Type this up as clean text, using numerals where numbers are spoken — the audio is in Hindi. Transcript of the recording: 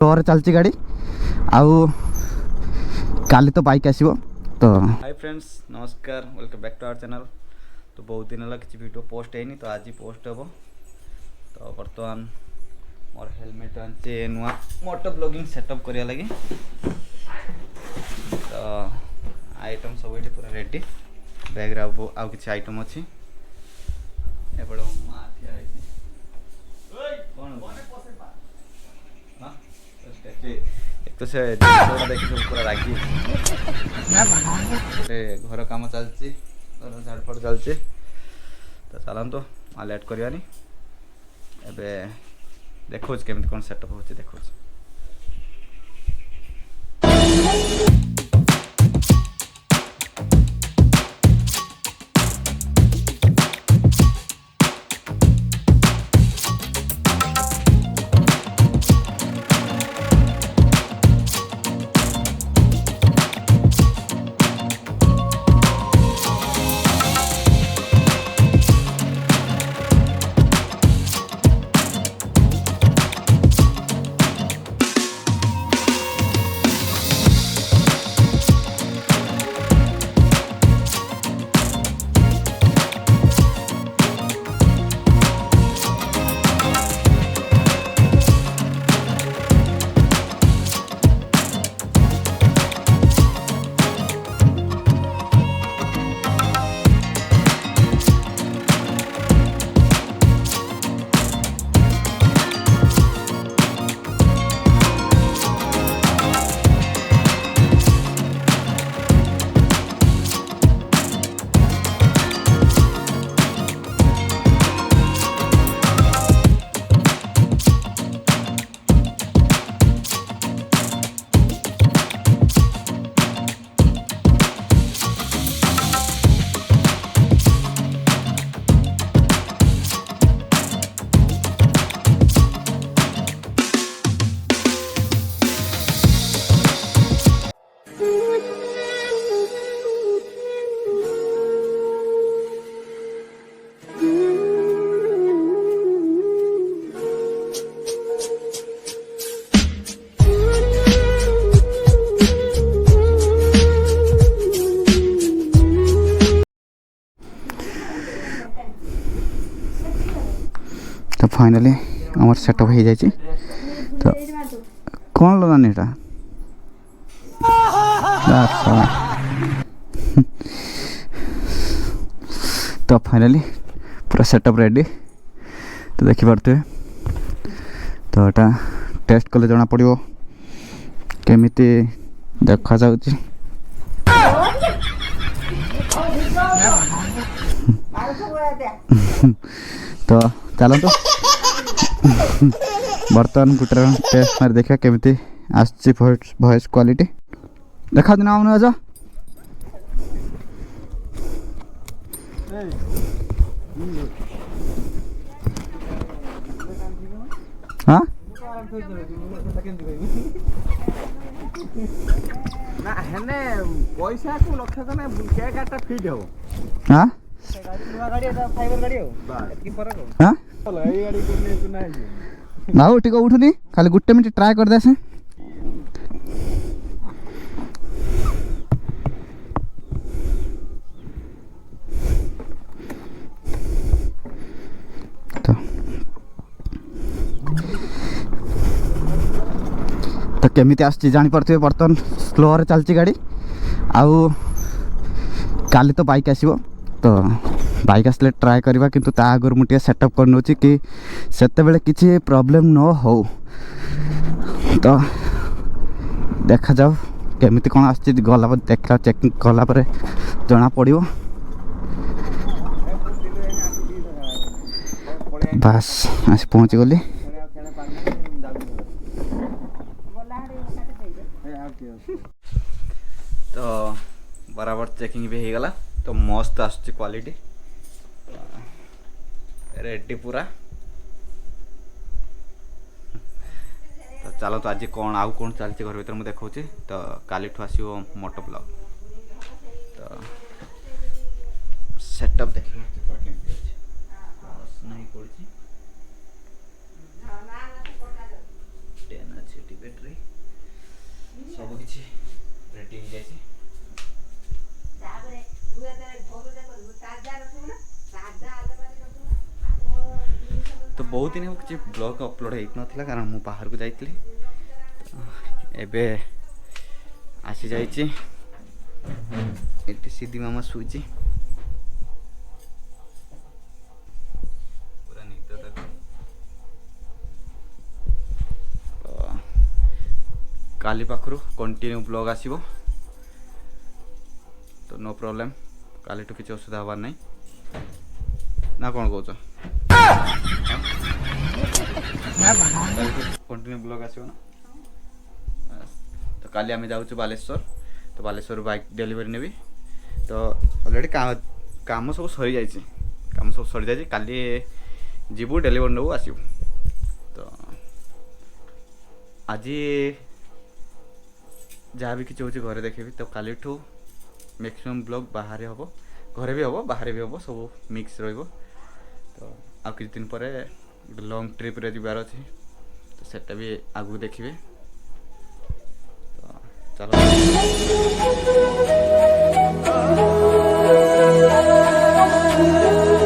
स्लोरे चलती गाड़ी आउ काली तो बाइक आसो तो हाय फ्रेंड्स नमस्कार welcome back to our channel. तो बहुत दिन है किसी वीडियो पोस्ट है तो आज पोस्ट हे तो बर्तमान मोर हेलमेट आनी नुआ मोटो ब्लॉगिंग सेटअप करिया लगी तो आइटम सब ये पूरा रेडी बैग रे आउ किसी आइटम अच्छी एपड़ एक तो से देखी सब पूरा रागी घर काम चलती झाड़फड़ चलती तो चलतु आ लेट करवानी एबे देखो केमती कौन सेटअप होची देखो। तो फाइनली आमर सेटअप हो जाए तो कौन लगानी एटा तो फाइनली पूरा सेटअप रेडी तो देखी पारे तो एटा टेस्ट कले जना पड़ो केमिति देखा जाउची तो चलतु बर्तमान गुटर टेस्ट मार देखा केमिति आसची वॉइस क्वालिटी देखा दिन आउन आज हाँ ना हेने पैसा को लक्ष्य तो ना के गाटा फिट हो हाँ गाड़ी नवा गाड़ी एटा फाइबर गाड़ी हो एतकी फरक हो हाँ चलो ए गाड़ी कोने सुना है ना ठीक उठुनी खाली गुटे मिनिट ट्राई कर देसे तो केमिति आसची जानी पारथिबे बर्तमान स्लो रे चलची गाड़ी आउ काली तो बाइक आसीबो तो बाइक आसले ट्राए करवा किंतु ता आगर मुटिया सेटअप कर नोची कि सेते बेले किछि प्रॉब्लम न हो तो देखा जाओ केमिति कोन आसची गला पर देखला चेक कला पर जना पड़िबो बस आस पहुंच गली तो बराबर चेकिंग भी हो गला तो मस्त आसुची क्वालिटी रेडी पूरा तो चलो तो आज कौन आउ कौन चलती घर भर मुझे देखा तो काली आसो मोटो ब्लॉग तो सेटअप देखिए नहीं पड़ी 10 अच्छे टिबेट बहुत दिन किसी ब्लॉग अपलोड होता कारण मु बाहर को जाइए एबे आसी जाइए सीधी मामा शुची पूरा निद तक काली पाखु कंटिन्यू ब्लॉग आसीबो तो नो प्रॉब्लम काली तो किसी असुविधा हबार नहीं ना कौन कौच कंटिन्यू ब्लॉग आसीबो ना तो काली आम जाऊँ बालेश्वर तो बालेश्वर बाइक डेलीवरी नेबी तो ऑलरेडी काम सब सरी जाइए काम सब सरी जाइए काली जीवु डेलीवरी नेबू आसबू तो आज जहाँ भी किसी हूँ घरे देखेबी तो काली मैक्सिमम ब्लॉग बाहर हम घरे भी हम बाहर भी हम सब मिक्स रो तो आ किछ दिन पर लॉन्ग ट्रिप रे जीवार अच्छे तो सेटा भी आगू देखिए तो चलो